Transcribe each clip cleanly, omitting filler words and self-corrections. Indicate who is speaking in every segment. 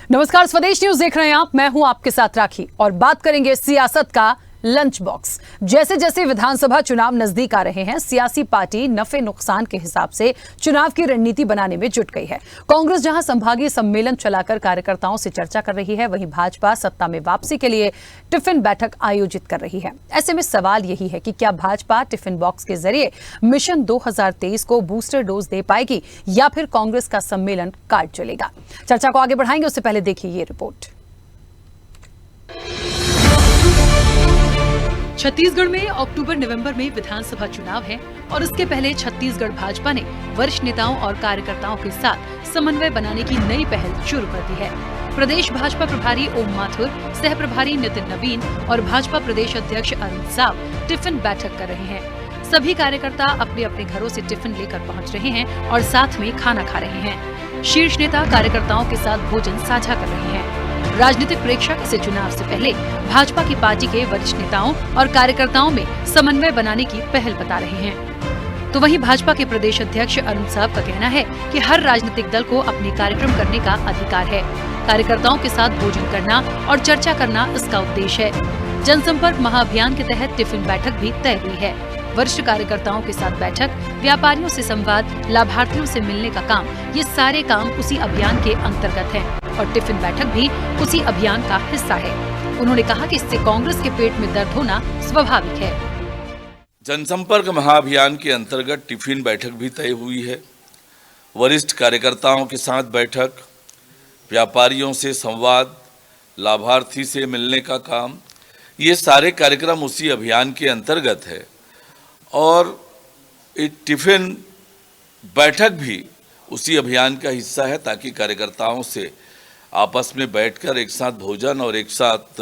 Speaker 1: नमस्कार, स्वदेश न्यूज देख रहे हैं आप। मैं हूं आपके साथ राखी और बात करेंगे सियासत का लंच बॉक्स। जैसे जैसे विधानसभा चुनाव नजदीक आ रहे हैं, सियासी पार्टी नफे नुकसान के हिसाब से चुनाव की रणनीति बनाने में जुट गई है। कांग्रेस जहां संभागीय सम्मेलन चलाकर कार्यकर्ताओं से चर्चा कर रही है, वहीं भाजपा सत्ता में वापसी के लिए टिफिन बैठक आयोजित कर रही है। ऐसे में सवाल यही है कि क्या भाजपा टिफिन बॉक्स के जरिए मिशन 2023 को बूस्टर डोज दे पाएगी या फिर कांग्रेस का सम्मेलन काट चलेगा। चर्चा को आगे बढ़ाएंगे, उससे पहले देखिए ये रिपोर्ट। छत्तीसगढ़ में अक्टूबर नवंबर में विधानसभा चुनाव है और इसके पहले छत्तीसगढ़ भाजपा ने वरिष्ठ नेताओं और कार्यकर्ताओं के साथ समन्वय बनाने की नई पहल शुरू कर दी है। प्रदेश भाजपा प्रभारी ओम माथुर, सह प्रभारी नितिन नवीन और भाजपा प्रदेश अध्यक्ष अरुण साव टिफिन बैठक कर रहे हैं। सभी कार्यकर्ता अपने अपने घरों से टिफिन लेकर पहुंच रहे हैं और साथ में खाना खा रहे हैं। शीर्ष नेता कार्यकर्ताओं के साथ भोजन साझा कर रहे हैं। राजनीतिक प्रेक्षक इसे चुनाव से पहले भाजपा की पार्टी के वरिष्ठ नेताओं और कार्यकर्ताओं में समन्वय बनाने की पहल बता रहे हैं। तो वहीं भाजपा के प्रदेश अध्यक्ष अरुण साव का कहना है कि हर राजनीतिक दल को अपने कार्यक्रम करने का अधिकार है। कार्यकर्ताओं के साथ भोजन करना और चर्चा करना इसका उद्देश्य है। जनसंपर्क महाअभियान के तहत टिफिन बैठक भी तय हुई है। वरिष्ठ कार्यकर्ताओं के साथ बैठक, व्यापारियों से संवाद, लाभार्थियों से मिलने का काम, ये सारे काम उसी अभियान के अंतर्गत हैं और टिफिन बैठक भी उसी अभियान का हिस्सा है। उन्होंने कहा कि इससे कांग्रेस के पेट में दर्द होना स्वाभाविक है।
Speaker 2: जनसंपर्क महाअभियान के अंतर्गत टिफिन बैठक भी तय हुई है। वरिष्ठ कार्यकर्ताओं के साथ बैठक, व्यापारियों से संवाद, लाभार्थी से मिलने का काम, ये सारे कार्यक्रम उसी अभियान के अंतर्गत है और एक टिफिन बैठक भी उसी अभियान का हिस्सा है ताकि कार्यकर्ताओं से आपस में बैठकर एक साथ भोजन और एक साथ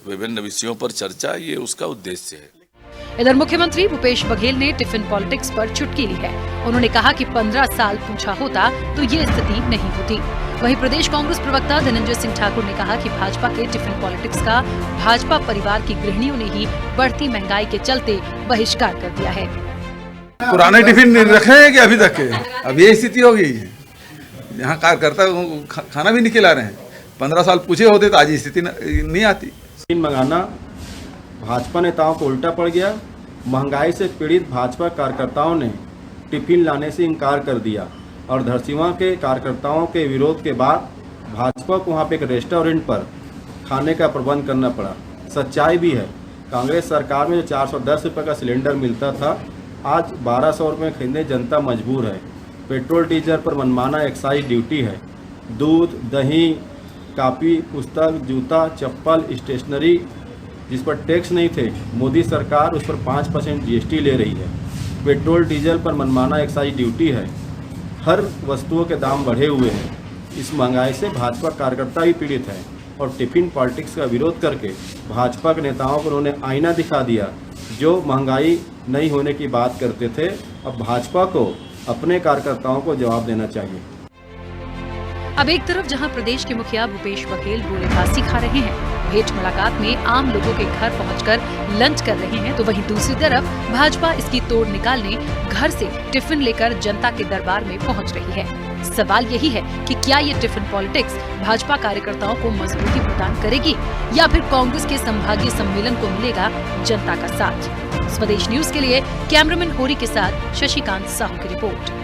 Speaker 2: विभिन्न विषयों पर चर्चा, ये उसका उद्देश्य है।
Speaker 1: इधर मुख्यमंत्री भूपेश बघेल ने टिफिन पॉलिटिक्स पर चुटकी ली है। उन्होंने कहा कि 15 साल पूछा होता तो ये स्थिति नहीं होती। वहीं प्रदेश कांग्रेस प्रवक्ता धनंजय सिंह ठाकुर ने कहा कि भाजपा के टिफिन पॉलिटिक्स का भाजपा परिवार की गृहिणियों ने ही बढ़ती महंगाई के चलते बहिष्कार कर दिया है।
Speaker 3: पुराने टिफिन रखे हैं कि अभी तक के? अब ये स्थिति हो गई है। यहाँ कार्यकर्ता खाना भी नहीं खिला रहे हैं। 15 साल पूछे होते तो आज स्थिति नहीं आती।
Speaker 4: टिफिन मंगाना भाजपा नेताओं को उल्टा पड़ गया। महंगाई से पीड़ित भाजपा कार्यकर्ताओं ने टिफिन लाने से इनकार कर दिया और धरसींवा के कार्यकर्ताओं के विरोध के बाद भाजपा को वहाँ पे एक रेस्टोरेंट पर खाने का प्रबंध करना पड़ा। सच्चाई भी है, कांग्रेस सरकार में जो 410 रुपये का सिलेंडर मिलता था, आज 1200 रुपये खरीदने जनता मजबूर है। पेट्रोल डीजल पर मनमाना एक्साइज ड्यूटी है। दूध, दही, कापी, पुस्तक, जूता, चप्पल, स्टेशनरी जिस पर टैक्स नहीं थे, मोदी सरकार उस पर 5% GST ले रही है। पेट्रोल डीजल पर मनमाना एक्साइज ड्यूटी है। हर वस्तुओं के दाम बढ़े हुए हैं। इस महंगाई से भाजपा कार्यकर्ता भी पीड़ित है और टिफिन पॉलिटिक्स का विरोध करके भाजपा के नेताओं को उन्होंने आईना दिखा दिया। जो महंगाई नहीं होने की बात करते थे, अब भाजपा को अपने कार्यकर्ताओं को जवाब देना चाहिए।
Speaker 1: अब एक तरफ जहां प्रदेश के मुखिया भूपेश बघेल बोले बासी खा रहे हैं, भेंट मुलाकात में आम लोगों के घर पहुंचकर लंच कर रहे हैं, तो वहीं दूसरी तरफ भाजपा इसकी तोड़ निकालने घर से टिफिन लेकर जनता के दरबार में पहुंच रही है। सवाल यही है कि क्या ये टिफिन पॉलिटिक्स भाजपा कार्यकर्ताओं को मजबूती प्रदान करेगी या फिर कांग्रेस के संभागीय सम्मेलन को मिलेगा जनता का साथ। स्वदेश न्यूज के लिए कैमरामैन होरी के साथ शशिकांत साहू की रिपोर्ट।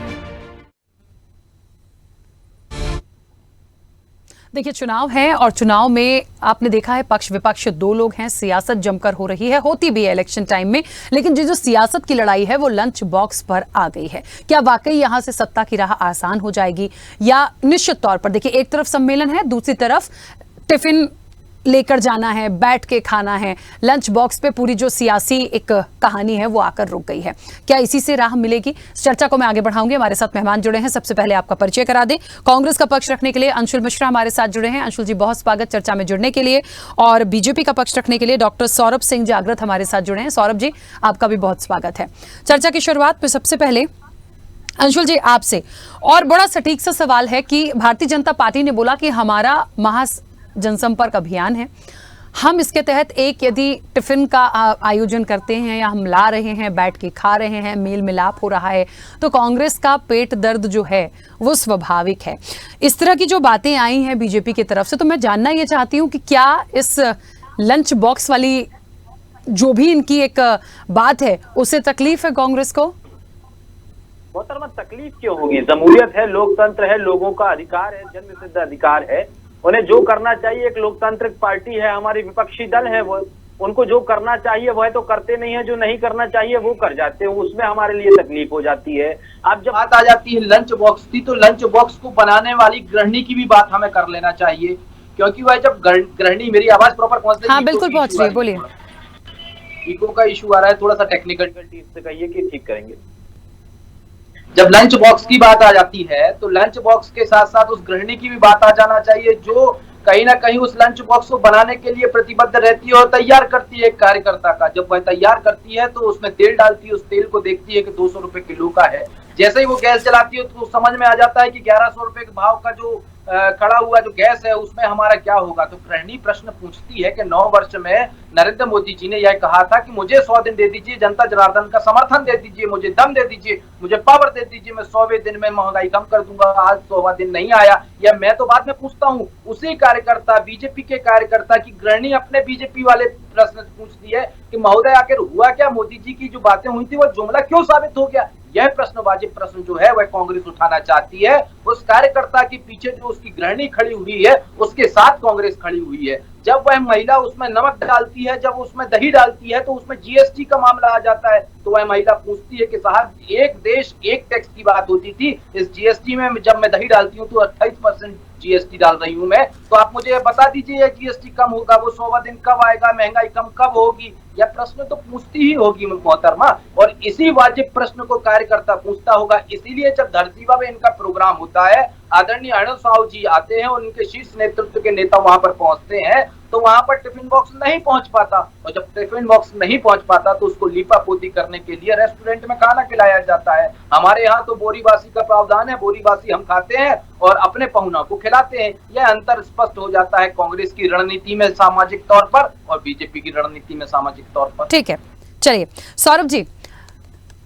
Speaker 1: देखिए, चुनाव है और चुनाव में आपने देखा है पक्ष विपक्ष दो लोग हैं। सियासत जमकर हो रही है, होती भी है इलेक्शन टाइम में, लेकिन जो सियासत की लड़ाई है वो लंच बॉक्स पर आ गई है। क्या वाकई यहां से सत्ता की राह आसान हो जाएगी या निश्चित तौर पर देखिए, एक तरफ सम्मेलन है, दूसरी तरफ टिफिन लेकर जाना है, बैठ के खाना है, लंच बॉक्स पे पूरी जो सियासी एक कहानी है वो आकर रुक गई है। क्या इसी से राह मिलेगी? इस चर्चा को मैं आगे बढ़ाऊंगी। हमारे साथ मेहमान जुड़े हैं, सबसे पहले आपका परिचय करा दें। कांग्रेस का पक्ष रखने के लिए अंशुल मिश्रा हमारे साथ जुड़े हैं। अंशुल जी, बहुत स्वागत चर्चा में जुड़ने के लिए। और बीजेपी का पक्ष रखने के लिए डॉक्टर सौरभ सिंह जागृत हमारे साथ जुड़े हैं। सौरभ जी, आपका भी बहुत स्वागत है। चर्चा की शुरुआत में सबसे पहले अंशुल जी आपसे, और बड़ा सटीक सा सवाल है कि भारतीय जनता पार्टी ने बोला कि हमारा जनसंपर्क अभियान है, हम इसके तहत एक यदि टिफिन का आयोजन करते हैं या हम ला रहे हैं, बैठ के खा रहे हैं, मेल मिलाप हो रहा है, तो कांग्रेस का पेट दर्द जो है वो स्वाभाविक है। इस तरह की जो बातें आई हैं बीजेपी की तरफ से, तो मैं जानना ये चाहती हूँ कि क्या इस लंच बॉक्स वाली जो भी इनकी एक बात है उससे तकलीफ है कांग्रेस को?
Speaker 5: मोहतरमा, तकलीफ क्यों होगी? जमहूरियत है, लोकतंत्र है, लोगों का अधिकार है, जन्मसिद्ध अधिकार है। उन्हें जो करना चाहिए, एक लोकतांत्रिक पार्टी है, हमारी विपक्षी दल है, वो उनको जो करना चाहिए वह तो करते नहीं है, जो नहीं करना चाहिए वो कर जाते हैं, उसमें हमारे लिए तकलीफ हो जाती है। अब जब
Speaker 6: बात आ जाती है लंच बॉक्स की, तो लंच बॉक्स को बनाने वाली गृहिणी की भी बात हमें कर लेना चाहिए, क्योंकि वह जब गृहिणी, मेरी आवाज प्रॉपर पहुंच रही है?
Speaker 1: हाँ, बिल्कुल पहुंच रही है, बोलिए।
Speaker 6: इको का इशू आ रहा है, थोड़ा सा टेक्निकल
Speaker 5: टीम से कहिए कि ठीक करेंगे।
Speaker 6: जब लंच बॉक्स की बात आ जाती है तो लंच बॉक्स के साथ साथ उस गृहिणी की भी बात आ जाना चाहिए, जो कहीं ना कहीं उस लंच बॉक्स को बनाने के लिए प्रतिबद्ध रहती है और तैयार करती है एक कार्यकर्ता का। जब वह तैयार करती है तो उसमें तेल डालती है, उस तेल को देखती है कि 200 रुपए किलो का है। जैसे ही वो गैस जलाती है तो समझ में आ जाता है कि 1100 रुपए के भाव का जो खड़ा हुआ जो गैस है उसमें हमारा क्या होगा। तो गृहिणी प्रश्न पूछती है कि 9 वर्ष में नरेंद्र मोदी जी ने यह कहा था कि मुझे 100 दिन दे दीजिए, जनता जनार्दन का समर्थन दे दीजिए, मुझे दम दे दीजिए, मुझे पावर दे दीजिए, मैं 100वें दिन में महंगाई कम कर दूंगा। आज 100वां दिन नहीं आया। या मैं तो बाद में पूछता हूँ, उसी कार्यकर्ता, बीजेपी के कार्यकर्ता की गृहिणी अपने बीजेपी वाले प्रश्न पूछती है कि महोदय आखिर हुआ क्या, मोदी जी की जो बातें हुई थी वो जुमला क्यों साबित हो गया। यह प्रश्नवाची प्रश्न जो है वह कांग्रेस उठाना चाहती है। उस कार्यकर्ता के पीछे जो उसकी गृहिणी खड़ी हुई है उसके साथ कांग्रेस खड़ी हुई है। जब वह महिला उसमें नमक डालती है, जब उसमें दही डालती है, तो उसमें जीएसटी का मामला आ जाता है। तो वह महिला पूछती है कि साहब, एक देश एक टैक्स की बात होती थी, इस जीएसटी में जब मैं दही डालती हूँ तो 28% जीएसटी डाल रही हूँ मैं, तो आप मुझे बता दीजिए ये जीएसटी कम होगा, वो 100वां दिन कब आएगा, महंगाई कम कब होगी। यह प्रश्न तो पूछती ही होगी मोहतरमा, और इसी वाजिब प्रश्न को कार्यकर्ता पूछता होगा। इसीलिए जब धरतीवा में इनका प्रोग्राम होता है, आदरणीय अर्णव साहू जी आते हैं, उनके शीर्ष नेतृत्व के नेता वहां पर पहुंचते हैं, तो वहां पर टिफिन बॉक्स नहीं पहुंच पाता, और जब टिफिन बॉक्स नहीं पहुंच पाता तो उसको लीपापोती करने के लिए रेस्टोरेंट में खाना खिलाया जाता है। हमारे यहाँ तो बोरीबासी का प्रावधान है, बोरीबासी हम खाते हैं और अपने पहुना को खिलाते हैं। यह अंतर स्पष्ट हो जाता है कांग्रेस की रणनीति में सामाजिक तौर पर और बीजेपी की रणनीति में सामाजिक तौर पर।
Speaker 1: ठीक है, चलिए सौरभ जी,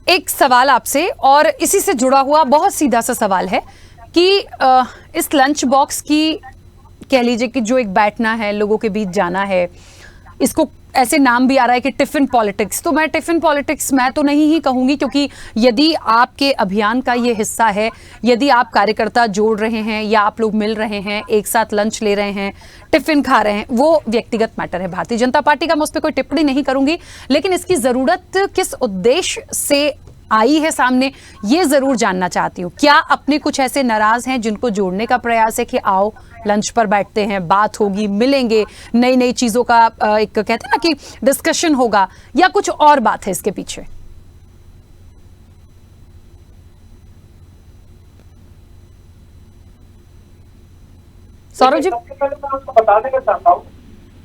Speaker 1: एक सवाल आपसे, और इसी से जुड़ा हुआ बहुत सीधा सा सवाल है कि इस लंच बॉक्स की, कह लीजिए कि जो एक बैठना है, लोगों के बीच जाना है, इसको ऐसे नाम भी आ रहा है कि टिफिन पॉलिटिक्स। तो मैं टिफिन पॉलिटिक्स मैं तो नहीं ही कहूंगी, क्योंकि यदि आपके अभियान का ये हिस्सा है, यदि आप कार्यकर्ता जोड़ रहे हैं या आप लोग मिल रहे हैं, एक साथ लंच ले रहे हैं, टिफिन खा रहे हैं, वो व्यक्तिगत मैटर है भारतीय जनता पार्टी का, मैं उस पर कोई टिप्पणी नहीं करूंगी। लेकिन इसकी जरूरत किस उद्देश्य से आई है सामने, ये जरूर जानना चाहती हूँ। क्या अपने कुछ ऐसे नाराज हैं जिनको जोड़ने का प्रयास है कि आओ लंच पर बैठते हैं, बात होगी, मिलेंगे, नई नई चीजों का एक कहते हैं ना कि डिस्कशन होगा, या कुछ और बात है इसके पीछे? सौरभ जी,
Speaker 7: सबसे पहले मैं आपको बता देना चाहता हूँ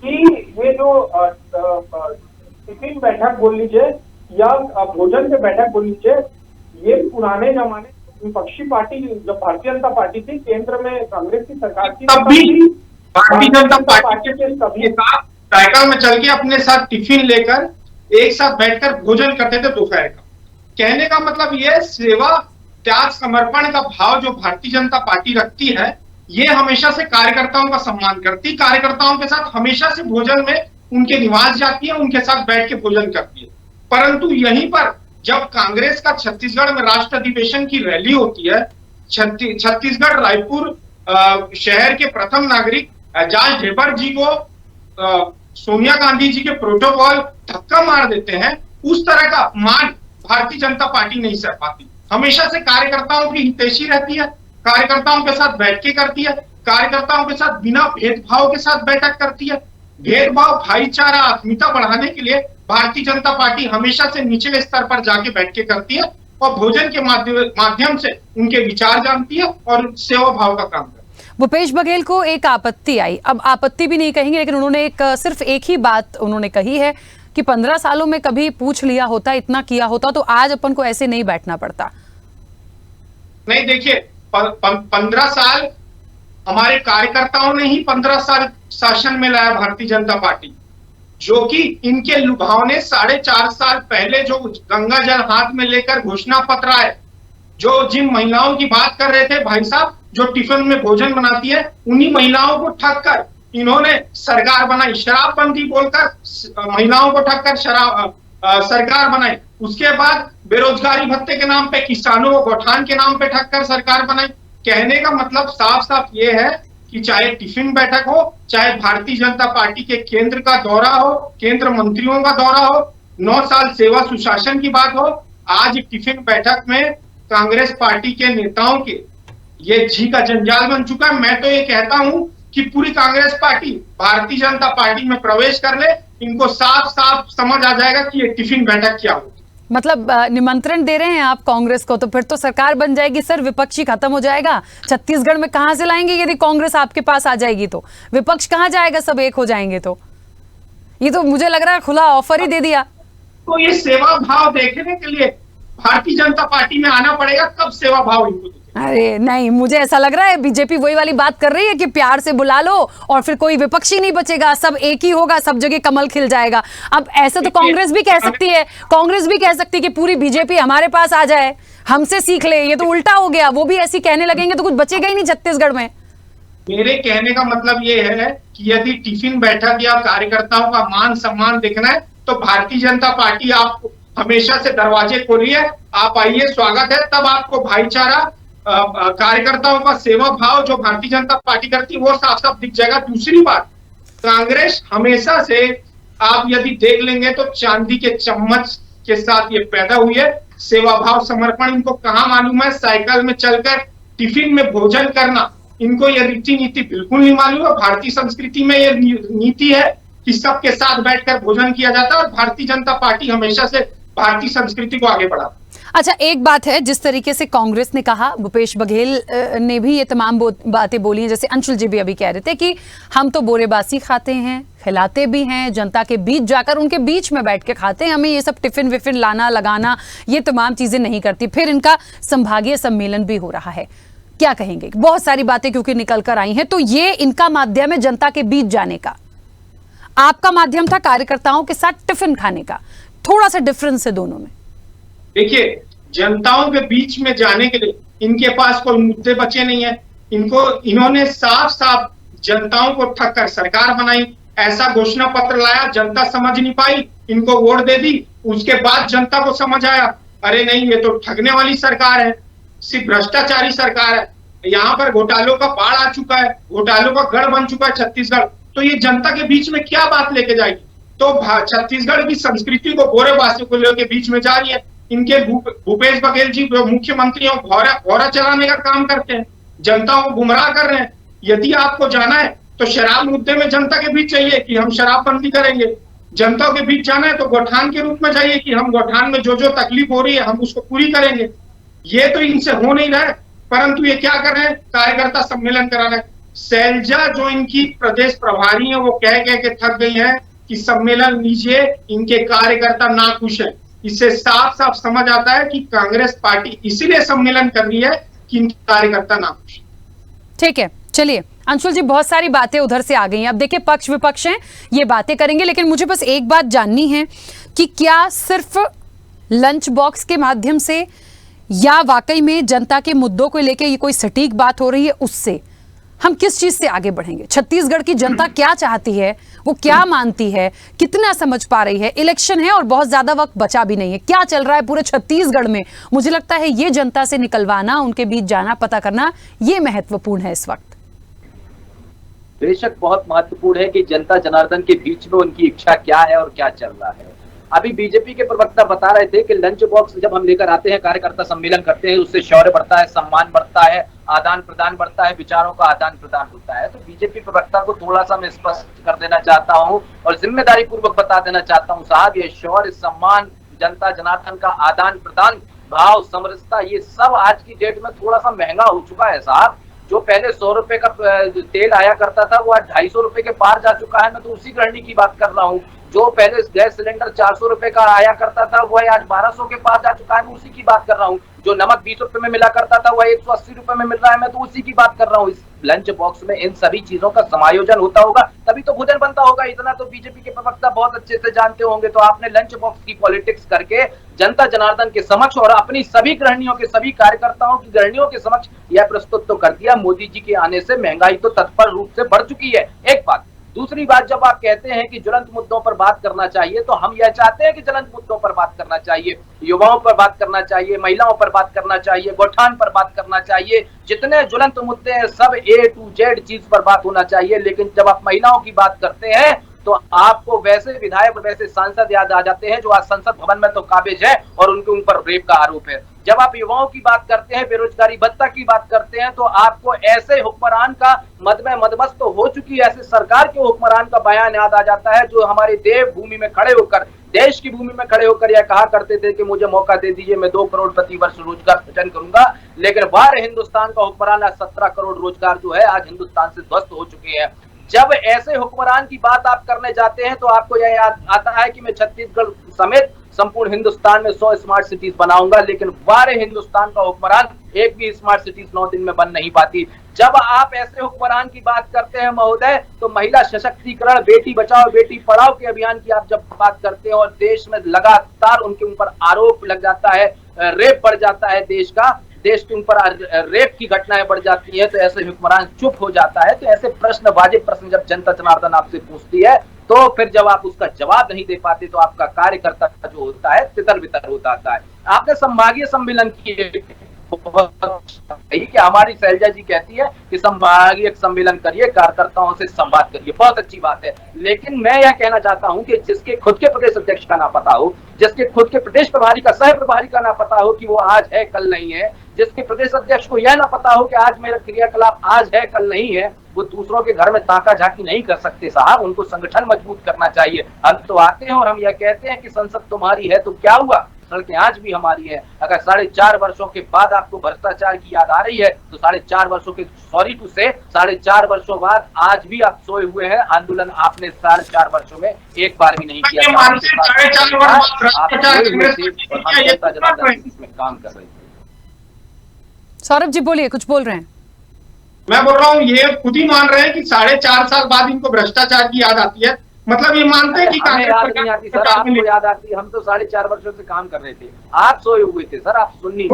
Speaker 7: कि ये जो टिफिन बैठक बोल लीजिए या भोजन के बैठक बोल लीजिए, ये पुराने जमाने विपक्षी पार्टी जब भारतीय जनता पार्टी थी, केंद्र में कांग्रेस की सरकार थी,
Speaker 8: तब भी भारतीय जनता पार्टी के साथ साइकिल में चल के अपने साथ टिफिन लेकर एक साथ बैठकर भोजन करते थे दोपहर का। कहने का मतलब ये सेवा, त्याग, समर्पण का भाव जो भारतीय जनता पार्टी रखती है, ये हमेशा से कार्यकर्ताओं का सम्मान करती, कार्यकर्ताओं के साथ हमेशा से भोजन में उनके निवास जाती है, उनके साथ बैठ के भोजन करती है। परंतु यहीं पर जब कांग्रेस का छत्तीसगढ़ में राष्ट्र अधिवेशन की रैली होती है, छत्तीसगढ़ रायपुर शहर के प्रथम नागरिक एजाज ढेबर जी को सोनिया गांधी जी के प्रोटोकॉल धक्का मार देते हैं, उस तरह का मान भारतीय जनता पार्टी नहीं सह पाती। हमेशा से कार्यकर्ताओं की हितैषी रहती है, कार्यकर्ताओं के साथ बैठ के करती है, कार्यकर्ताओं के साथ बिना भेदभाव के साथ बैठक करती है। भेदभाव, भाईचारा, आत्मीयता बढ़ाने के लिए भारतीय जनता पार्टी हमेशा से निचले स्तर पर जाके बैठ के करती है और भोजन के माध्यम से उनके विचार जानती है और सेवा भाव का काम करती है।
Speaker 1: भूपेश बघेल को एक आपत्ति आई, अब आपत्ति भी नहीं कहेंगे, लेकिन उन्होंने सिर्फ एक ही बात उन्होंने कही है कि 15 सालों में कभी पूछ लिया होता, इतना किया होता तो आज अपन को ऐसे नहीं बैठना पड़ता।
Speaker 8: नहीं, देखिए 15 साल हमारे कार्यकर्ताओं ने ही 15 साल शासन में लाया भारतीय जनता पार्टी। जो कि इनके लुभावने 4.5 साल पहले जो गंगा जल हाथ में लेकर घोषणा पत्र आए, जो जिन महिलाओं की बात कर रहे थे भाई साहब, जो टिफिन में भोजन बनाती है, उन्हीं महिलाओं को ठग कर इन्होंने सरकार बनाई। शराबबंदी बोलकर महिलाओं को ठग कर सरकार बनाई। उसके बाद बेरोजगारी भत्ते के नाम पे किसानों को गौठान के नाम पे ठग कर सरकार बनाई। कहने का मतलब साफ साफ ये है कि चाहे टिफिन बैठक हो, चाहे भारतीय जनता पार्टी के केंद्र का दौरा हो, केंद्र मंत्रियों का दौरा हो, 9 साल सेवा सुशासन की बात हो, आज टिफिन बैठक में कांग्रेस पार्टी के नेताओं के ये झी का जंजाल बन चुका है। मैं तो ये कहता हूं कि पूरी कांग्रेस पार्टी भारतीय जनता पार्टी में प्रवेश कर ले, इनको साफ साफ समझ आ जाएगा कि ये टिफिन बैठक क्या होती।
Speaker 1: मतलब निमंत्रण दे रहे हैं आप कांग्रेस को, तो फिर तो सरकार बन जाएगी सर, विपक्षी खत्म हो जाएगा। छत्तीसगढ़ में कहां से लाएंगे यदि कांग्रेस आपके पास आ जाएगी तो? विपक्ष कहां जाएगा, सब एक हो जाएंगे तो? ये तो मुझे लग रहा है खुला ऑफर ही दे दिया।
Speaker 8: तो ये सेवा भाव देखने के लिए भारतीय जनता पार्टी में आना पड़ेगा, तब सेवा भाव इनको।
Speaker 1: अरे नहीं, मुझे ऐसा लग रहा है बीजेपी वही वाली बात कर रही है कि प्यार से बुला लो और फिर कोई विपक्षी नहीं बचेगा, सब एक ही होगा, सब जगह कमल खिल जाएगा। अब ऐसे तो कांग्रेस भी कह सकती है, कांग्रेस भी कह सकती है कि पूरी बीजेपी हमारे पास आ जाए, हमसे सीख ले। ये तो उल्टा हो गया, वो भी ऐसी कहने लगेंगे तो कुछ बचेगा ही नहीं छत्तीसगढ़ में।
Speaker 8: मेरे कहने का मतलब ये है कि यदि टिफिन बैठक या कार्यकर्ताओं का मान सम्मान देखना है तो भारतीय जनता पार्टी आपको हमेशा से दरवाजे खोली है, आप आइए, स्वागत है। तब आपको भाईचारा, कार्यकर्ताओं का सेवा भाव जो भारतीय जनता पार्टी करती है वो साफ साफ दिख जाएगा। दूसरी बात, कांग्रेस हमेशा से आप यदि देख लेंगे तो चांदी के चम्मच के साथ ये पैदा हुई है। सेवा भाव, समर्पण इनको कहाँ मालूम है? साइकिल में चलकर टिफिन में भोजन करना, इनको ये रीति नीति बिल्कुल नहीं मालूम है। भारतीय संस्कृति में ये नीति है कि सबके साथ बैठकर भोजन किया जाता है और भारतीय जनता पार्टी हमेशा से भारतीय संस्कृति को आगे बढ़ाती है।
Speaker 1: अच्छा, एक बात है, जिस तरीके से कांग्रेस ने कहा, भूपेश बघेल ने भी ये तमाम बातें बोली हैं, जैसे अंशुल जी भी अभी कह रहे थे कि हम तो बोरेबासी खाते हैं, खिलाते भी हैं, जनता के बीच जाकर उनके बीच में बैठ के खाते हैं, हमें ये सब टिफिन विफिन लाना लगाना ये तमाम चीजें नहीं करती। फिर इनका संभागीय सम्मेलन भी हो रहा है, क्या कहेंगे? बहुत सारी बातें क्योंकि निकल कर आई हैं, तो ये इनका माध्यम है जनता के बीच जाने का, आपका माध्यम था कार्यकर्ताओं के साथ टिफिन खाने का। थोड़ा सा डिफरेंस है दोनों में।
Speaker 8: देखिए, जनताओं के बीच में जाने के लिए इनके पास कोई मुद्दे बचे नहीं है। इन्होंने साफ साफ जनताओं को ठग कर सरकार बनाई, ऐसा घोषणा पत्र लाया, जनता समझ नहीं पाई, इनको वोट दे दी। उसके बाद जनता को समझ आया, अरे नहीं, ये तो ठगने वाली सरकार है, सिर्फ भ्रष्टाचारी सरकार है, यहाँ पर घोटालों का बाढ़ आ चुका है, घोटालों का गढ़ बन चुका है छत्तीसगढ़। तो ये जनता के बीच में क्या बात लेके जाएगी? तो छत्तीसगढ़ की संस्कृति को गोरेबासी को लेकर बीच में जा रही है। इनके भूपेश बघेल जी जो मुख्यमंत्री हैं, भौरा चलाने का काम करते हैं, जनता को गुमराह कर रहे हैं। यदि आपको जाना है तो शराब मुद्दे में जनता के बीच चाहिए कि हम शराबबंदी करेंगे, जनता के बीच जाना है तो गौठान के रूप में जाइए कि हम गौठान में जो जो तकलीफ हो रही है हम उसको पूरी करेंगे। ये तो इनसे हो नहीं रहा है, परंतु ये क्या कर रहे हैं? कार्यकर्ता सम्मेलन करा रहे हैं। शैलजा जो इनकी प्रदेश प्रभारी है वो कह के थक गई है कि सम्मेलन लीजिए, इनके कार्यकर्ता नाखुश है। इससे साफ साफ समझ आता है कि कांग्रेस पार्टी इसीलिए सम्मेलन कर रही है कि इनके कार्यकर्ता नाखुश।
Speaker 1: ठीक है, चलिए अंशुल जी, बहुत सारी बातें उधर से आ गई हैं। अब देखिए, पक्ष विपक्ष हैं, ये बातें करेंगे, लेकिन मुझे बस एक बात जाननी है कि क्या सिर्फ लंच बॉक्स के माध्यम से या वाकई में जनता के मुद्दों को लेकर ये कोई सटीक बात हो रही है, उससे हम किस चीज से आगे बढ़ेंगे? छत्तीसगढ़ की जनता क्या चाहती है, वो क्या मानती है, कितना समझ पा रही है? इलेक्शन है और बहुत ज्यादा वक्त बचा भी नहीं है, क्या चल रहा है पूरे छत्तीसगढ़ में? मुझे लगता है ये जनता से निकलवाना, उनके बीच जाना, पता करना, ये महत्वपूर्ण है इस वक्त।
Speaker 6: बेशक बहुत महत्वपूर्ण है कि जनता जनार्दन के बीच में उनकी इच्छा क्या है और क्या चल रहा है। अभी बीजेपी के प्रवक्ता बता रहे थे कि लंच बॉक्स जब हम लेकर आते हैं, कार्यकर्ता सम्मेलन करते हैं, उससे शौर्य बढ़ता है, सम्मान बढ़ता है, आदान प्रदान बढ़ता है, विचारों का आदान प्रदान होता है। तो बीजेपी प्रवक्ता को थोड़ा सा मैं स्पष्ट कर देना चाहता हूं और जिम्मेदारी पूर्वक बता देना चाहता हूं, साहब, ये शौर्य, सम्मान, जनता जनार्दन का आदान प्रदान, भाव, समरसता, ये सब आज की डेट में थोड़ा सा महंगा हो चुका है साहब। जो पहले 100 रुपए का तेल आया करता था वो आज 250 रुपए के पार जा चुका है। मैं तो उसी गृहिणी की बात कर रहा हूँ। जो पहले गैस सिलेंडर 400 रुपए का आया करता था वो आज 1200 के पार जा चुका है, मैं उसी की बात कर रहा हूँ। जो नमक 20 रुपए में मिला करता था वह 180 रुपए में मिल रहा है, मैं तो उसी की बात कर रहा हूँ। इस लंच बॉक्स में इन सभी चीजों का समायोजन होता होगा, तभी तो भोजन बनता होगा। इतना तो बीजेपी के प्रवक्ता बहुत अच्छे से जानते होंगे। तो आपने लंच बॉक्स की पॉलिटिक्स करके जनता जनार्दन के समक्ष और अपनी सभी गृहिणियों के, सभी कार्यकर्ताओं की गृहिणियों के समक्ष यह प्रस्तुत तो कर दिया, मोदी जी के आने से महंगाई तो तत्पर रूप से बढ़ चुकी है। एक बात। दूसरी बात, जब आप कहते हैं कि ज्वलंत मुद्दों पर बात करना चाहिए, तो हम यह चाहते हैं कि ज्वलंत मुद्दों पर बात करना चाहिए, युवाओं पर बात करना चाहिए, महिलाओं पर बात करना चाहिए, गौठान पर बात करना चाहिए, जितने ज्वलंत मुद्दे हैं सब A to Z चीज पर बात होना चाहिए। लेकिन जब आप महिलाओं की बात करते हैं तो आपको वैसे विधायक, वैसे सांसद याद आ जाते हैं जो आज संसद भवन में तो काबिज है और उनके ऊपर रेप का आरोप है। जब आप युवाओं की बात करते हैं, बेरोजगारी भत्ता की बात करते हैं, तो आपको ऐसे हुक्मरान का मद में मदमस्त तो हो चुकी है, ऐसे सरकार के हुक्मरान का बयान याद आ जाता है जो हमारे देव भूमि में खड़े होकर, देश की भूमि में खड़े होकर यह कहा करते थे कि मुझे मौका दे दीजिए, मैं 2 करोड़ प्रति वर्ष रोजगार सृजन करूंगा। लेकिन बाहर हिंदुस्तान का हुक्मरान आज 17 करोड़ रोजगार जो है आज हिंदुस्तान से ध्वस्त हो चुके हैं। जब ऐसे हुक्मरान की बात आप करने जाते हैं तो आपको यह याद आता है कि मैं छत्तीसगढ़ समेत संपूर्ण हिंदुस्तान में 100 स्मार्ट सिटीज बनाऊंगा, लेकिन बाहर हिंदुस्तान का हुक्मरान एक भी स्मार्ट सिटीज 9 दिन में बन नहीं पाती। जब आप ऐसे हुक्मरान की बात करते हैं महोदय, तो महिला सशक्तिकरण, बेटी बचाओ बेटी पढ़ाओ के अभियान की आप जब बात करते हैं और देश में लगातार उनके ऊपर आरोप लग जाता है, रेप बढ़ जाता है, देश के ऊपर रेप की घटनाएं बढ़ जाती है, तो ऐसे हुक्मरान चुप हो जाता है। तो ऐसे प्रश्न, वाजिब प्रश्न जब जनता जनार्दन आपसे पूछती है, तो फिर जब आप उसका जवाब नहीं दे पाते तो आपका कार्यकर्ता जो होता है तितर बितर हो जाता है। आपने संभागीय सम्मेलन किए, कि हमारी शैलजा जी कहती है कि संभागीय सम्मेलन करिए, कार्यकर्ताओं से संवाद करिए, बहुत अच्छी बात है। लेकिन मैं यह कहना चाहता हूं कि जिसके खुद के प्रदेश अध्यक्ष का ना पता हो, जिसके खुद के प्रदेश प्रभारी का, सह प्रभारी का ना पता हो कि वो आज है कल नहीं है, जिसके प्रदेश अध्यक्ष को यह ना पता हो कि आज मेरा क्रियाकलाप आज है कल नहीं है, वो दूसरों के घर में ताका झाकी नहीं कर सकते साहब। उनको संगठन मजबूत करना चाहिए। अंत तो आते हैं और हम यह कहते हैं कि संसद तुम्हारी है तो क्या हुआ, सड़कें आज भी हमारी है। अगर 4.5 वर्षों के बाद आपको भ्रष्टाचार की याद आ रही है तो 4.5 वर्षों के, सॉरी टू से, 4.5 वर्षों बाद आज भी आप सोए हुए हैं। आंदोलन आपने 4.5 वर्षों में एक बार भी नहीं किया, इसमें काम कर रही है।
Speaker 1: सौरभ जी बोलिए, कुछ बोल रहे हैं।
Speaker 8: मैं बोल रहा हूँ ये खुद ही मान रहे हैं कि 4.5 साल बाद इनको भ्रष्टाचार की याद आती है। मतलब ये मानते हैं कि
Speaker 6: हमें याद नहीं आती सर, आपको याद आती है। हम तो 4.5 वर्षों से काम कर रहे थे, आप सोए हुए थे सर, आप सुन नहीं।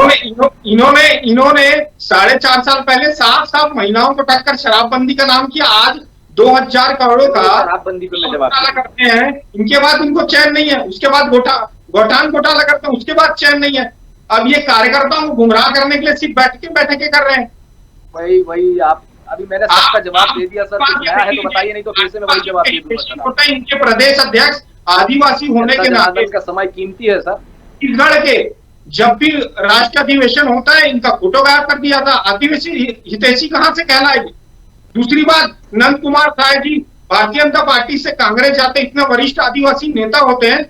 Speaker 8: इन्होंने 4.5 साल पहले साफ महिलाओं को टक्कर शराबबंदी का नाम किया। आज 2000 करोड़ों का
Speaker 6: शराबबंदी पे
Speaker 8: घोटाला करते हैं, इनके बाद इनको चैन नहीं है। उसके बाद गौठान घोटाला करते हैं, उसके बाद चैन नहीं है। अब ये कार्यकर्ताओं को गुमराह करने के लिए सिर्फ बैठ के कर रहे हैं।
Speaker 6: वही आप, अभी मैंने सबका जवाब दे दिया सर, कुछ नया है तो बताइए, नहीं तो फिर से मैं वही जवाब दे दूंगा।
Speaker 8: इनके प्रदेश अध्यक्ष आदिवासी होने के नाते
Speaker 6: का समय कीमती है सर।
Speaker 8: छत्तीसगढ़ के जब भी राष्ट्रीय अधिवेशन होता है इनका फोटो गायब कर दिया था। आदिवासी हितैषी कहां से कहलाएगी। दूसरी बात, नंद कुमार साय जी भारतीय जनता पार्टी से कांग्रेस जाते, इतने वरिष्ठ आदिवासी नेता होते हैं,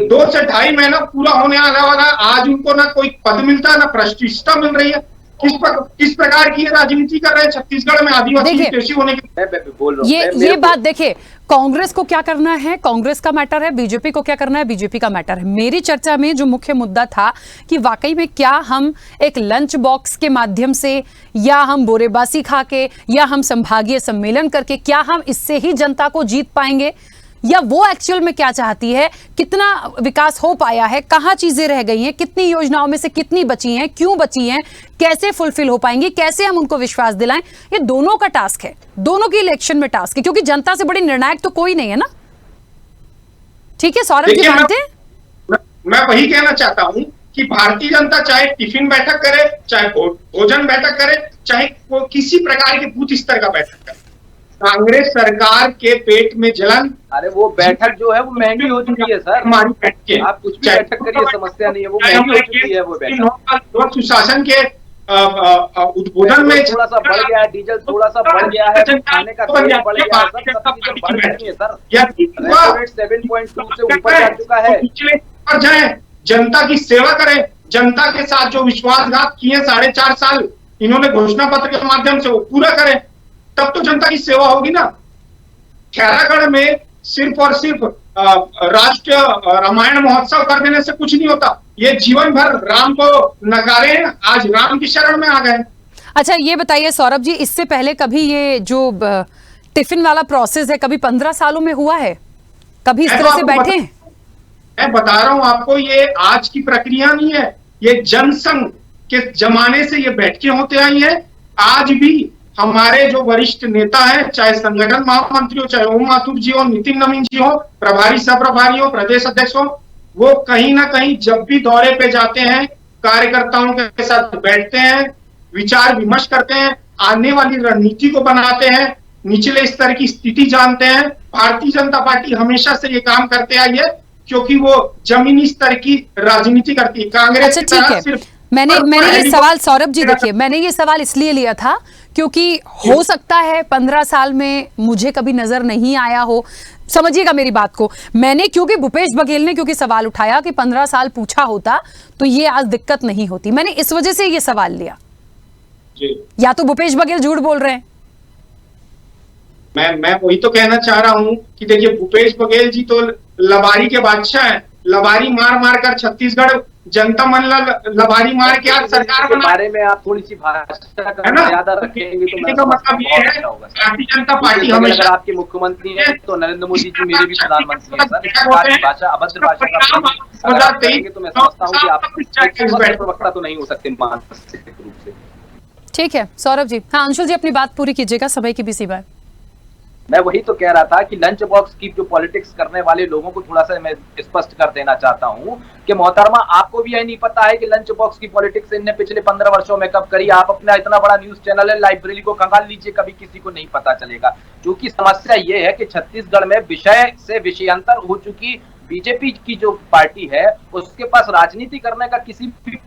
Speaker 8: 2 से 2.5 महीना पूरा होने वाला है, आज उनको ना कोई पद मिलता है ना प्रतिष्ठा मिल रही है। किस प्रकार की राजनीति कर रहे हैं छत्तीसगढ़ में आदिवासी हितैषी होने की।
Speaker 6: बोल रहा हूं
Speaker 1: ये बात देखिए, कांग्रेस को क्या करना है कांग्रेस का मैटर है, बीजेपी को क्या करना है बीजेपी का मैटर है। मेरी चर्चा में जो मुख्य मुद्दा था कि वाकई में क्या हम एक लंच बॉक्स के माध्यम से, या हम बोरेबासी खा के, या हम संभागीय सम्मेलन करके, क्या हम इससे ही जनता को जीत पाएंगे, या वो एक्चुअल में क्या चाहती है, कितना विकास हो पाया है, कहां चीजें रह गई हैं, कितनी योजनाओं में से कितनी बची हैं, क्यों बची हैं, कैसे फुलफिल हो पाएंगी, कैसे हम उनको विश्वास दिलाएं। ये दोनों का टास्क है, दोनों की इलेक्शन में टास्क है, क्योंकि जनता से बड़ी निर्णायक तो कोई नहीं है ना। ठीक है सौरभ जी, मानते हैं?
Speaker 8: मैं वही कहना चाहता हूं कि भारतीय जनता चाहे टिफिन बैठक करे, चाहे भोजन बैठक करे, चाहे किसी प्रकार के बूथ स्तर का बैठक करे, कांग्रेस सरकार के पेट में जलन।
Speaker 6: अरे वो बैठक जो है वो महंगी हो चुकी है सर,
Speaker 8: हमारी बैठक,
Speaker 6: आप कुछ भी बैठक करिए, समस्या नहीं है, वो महंगी हो चुकी है वो बैठक।
Speaker 8: सुशासन के उद्बोधन में
Speaker 6: थोड़ा सा बढ़ गया है, डीजल थोड़ा सा बढ़ गया है, खाने का तेल बढ़ गया है, सब चीजें बढ़ गई है सर। रेट 7.2 से ऊपर जा चुका है।
Speaker 8: पर जाए, जनता की सेवा करें, जनता के साथ जो विश्वासघात किए 4.5 साल इन्होंने घोषणा पत्र के माध्यम से वो पूरा करें, तब तो जनता की सेवा होगी ना। खैरागढ़ में सिर्फ और सिर्फ राष्ट्रीय रामायण महोत्सव कर देने से कुछ नहीं होता। ये जीवन भर राम को नकारे हैं, आज राम की शरण में आ गए।
Speaker 1: अच्छा ये बताइए सौरभ जी, इससे पहले कभी ये जो टिफिन वाला प्रोसेस है कभी 15 सालों में हुआ है? कभी इस तरह से बैठे हैं?
Speaker 8: मैं बता रहा हूं आपको, ये आज की प्रक्रिया नहीं है, ये जनसंघ के जमाने से ये बैठकें होते आई है। आज भी हमारे जो वरिष्ठ नेता हैं, चाहे संगठन महामंत्री हो, चाहे ओम माथुर जी हो, नितिन नवीन जी हो, प्रभारी सह-प्रभारी हो, प्रदेश अध्यक्ष हो, वो कहीं ना कहीं जब भी दौरे पे जाते हैं कार्यकर्ताओं के साथ बैठते हैं, विचार विमर्श करते हैं, आने वाली रणनीति को बनाते हैं, निचले स्तर की स्थिति जानते हैं। भारतीय जनता पार्टी हमेशा से ये काम करते आई है क्योंकि वो जमीनी स्तर की राजनीति करती है। कांग्रेस की तरह सिर्फ
Speaker 1: मैंने ये सवाल सौरभ जी देखिए, मैंने ये सवाल इसलिए लिया था क्योंकि हो सकता है 15 साल में मुझे कभी नजर नहीं आया हो, समझिएगा मेरी बात को। मैंने क्योंकि भूपेश बघेल ने क्योंकि सवाल उठाया कि 15 साल पूछा होता तो ये आज दिक्कत नहीं होती, मैंने इस वजह से ये सवाल लिया। या तो भूपेश बघेल झूठ बोल रहे हैं?
Speaker 8: मैं वही तो कहना चाह रहा हूं कि देखिए, भूपेश बघेल जी तो लबारी के बादशाह हैं। लबारी मार मार कर छत्तीसगढ़ जनता मन लबारी मार के आज सरकार
Speaker 6: के बारे में आप थोड़ी सी भाषा का ज्यादा रखेंगे तो
Speaker 8: मतलब ये है, भारतीय जनता पार्टी
Speaker 6: हमेशा आपके मुख्यमंत्री हैं तो नरेंद्र मोदी जी मेरे भी प्रधानमंत्री हैं सर। भाषा अभद्र भाषा का तो मैं समझता हूँ कि आप प्रवक्ता तो नहीं हो सकते मानसिक रूप से।
Speaker 1: ठीक है सौरभ जी। हाँ अंशुल जी अपनी बात पूरी कीजिएगा, समय की भी सीमा है।
Speaker 6: मैं वही तो कह रहा था कि लंच बॉक्स की जो पॉलिटिक्स करने वाले लोगों को थोड़ा सा मैं स्पष्ट कर देना चाहता हूं कि मोहतरमा आपको भी यह नहीं पता है कि लंच बॉक्स की पॉलिटिक्स इनने पिछले 15 वर्षों में कब करी। आप अपना इतना बड़ा न्यूज चैनल है, लाइब्रेरी को खंगाल लीजिए, कभी किसी को नहीं पता चलेगा। क्योंकि समस्या ये है कि छत्तीसगढ़ में विषय से विषयांतर हो चुकी बीजेपी की जो पार्टी है उसके पास राजनीति करने का किसी भी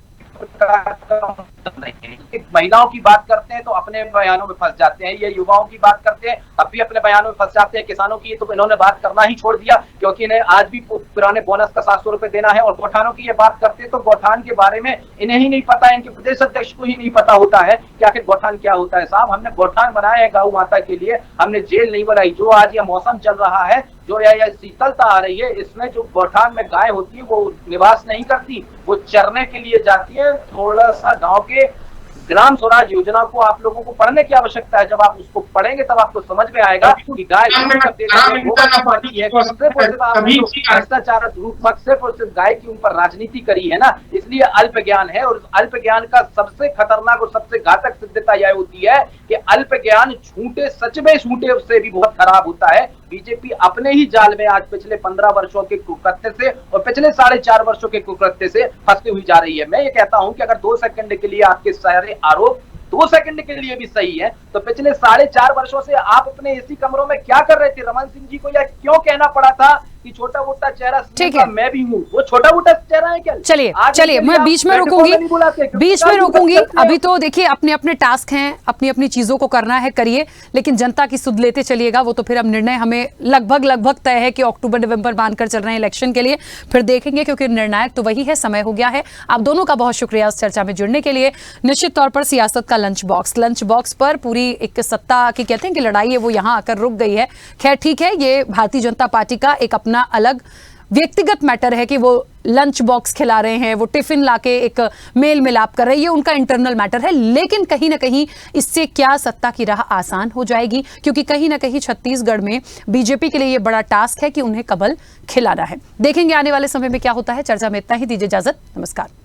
Speaker 6: नहीं। महिलाओं की बात करते हैं तो अपने बयानों में फंस जाते हैं, ये युवाओं की बात करते हैं तब भी अपने बयानों में फंस जाते हैं। किसानों की तो इन्होंने बात करना ही छोड़ दिया क्योंकि इन्हें आज भी पुराने बोनस का 700 रुपए देना है। और गौठानों की ये बात करते हैं तो गौठान के बारे में इन्हें ही नहीं पता है, इनके प्रदेश अध्यक्ष को ही नहीं पता होता है कि आखिर गौठान क्या होता है। साहब हमने गौठान बनाया है गौ माता के लिए, हमने जेल नहीं बनाई। जो आज यह मौसम चल रहा है, जो यह शीतलता आ रही है, इसमें जो गौठान में गाय होती है वो निवास नहीं करती, वो चरने के लिए जाती है। थोड़ा सा गांव के ग्राम स्वराज योजना को आप लोगों को पढ़ने की आवश्यकता है। जब आप उसको पढ़ेंगे तब आपको समझ में आएगा कि गाय भ्रष्टाचार रूप सिर्फ और सिर्फ गाय के ऊपर राजनीति करी है ना, इसलिए अल्प ज्ञान है। और अल्प ज्ञान का सबसे खतरनाक और सबसे घातक सिद्धता यह होती है कि अल्प ज्ञान झूठे सच में झूठे से भी बहुत खराब होता है। बीजेपी अपने ही जाल में आज पिछले 15 वर्षों के कुकृत्य से और पिछले 4.5 वर्षों के कुकृत्य से फंसती हुई जा रही है। मैं ये कहता हूं कि अगर 2 सेकंड के लिए आपके सारे आरोप 2 सेकंड के लिए भी सही है तो पिछले 4.5 वर्षों से आप अपने एसी कमरों में क्या कर रहे थे? रमन सिंह जी को यह क्यों कहना पड़ा था कि छोटा मोटा चेहरा ठीक है, मैं भी हूँ, वो छोटा मोटा चेहरा है क्या?
Speaker 1: चलिए मैं बीच में रोकूंगी। अभी तो देखिए अपने अपने टास्क हैं, अपनी अपनी चीजों को करना है, करिए, लेकिन जनता की सुध लेते चलिएगा। वो तो फिर अब निर्णय हमें लगभग तय है कि अक्टूबर नवंबर मानकर चल रहे हैं इलेक्शन के लिए, फिर देखेंगे क्योंकि निर्णायक तो वही है। समय हो गया है। आप दोनों का बहुत शुक्रिया इस चर्चा में जुड़ने के लिए। निश्चित तौर पर सियासत का लंच बॉक्स पर पूरी एक सत्ता की कहते हैं कि लड़ाई है वो यहाँ आकर रुक गई है। खैर ठीक है, ये भारतीय जनता पार्टी का एक अपना अलग व्यक्तिगत मैटर है कि वो लंच बॉक्स खिला रहे हैं, वो टिफिन लाके एक मेल मिलाप कर रहे हैं, ये उनका इंटरनल मैटर है। लेकिन कहीं ना कहीं इससे क्या सत्ता की राह आसान हो जाएगी? क्योंकि कहीं ना कहीं छत्तीसगढ़ में बीजेपी के लिए ये बड़ा टास्क है कि उन्हें कबल खिलाना है। देखेंगे आने वाले समय में क्या होता है। चर्चा में इतना ही, दीजिए इजाजत, नमस्कार।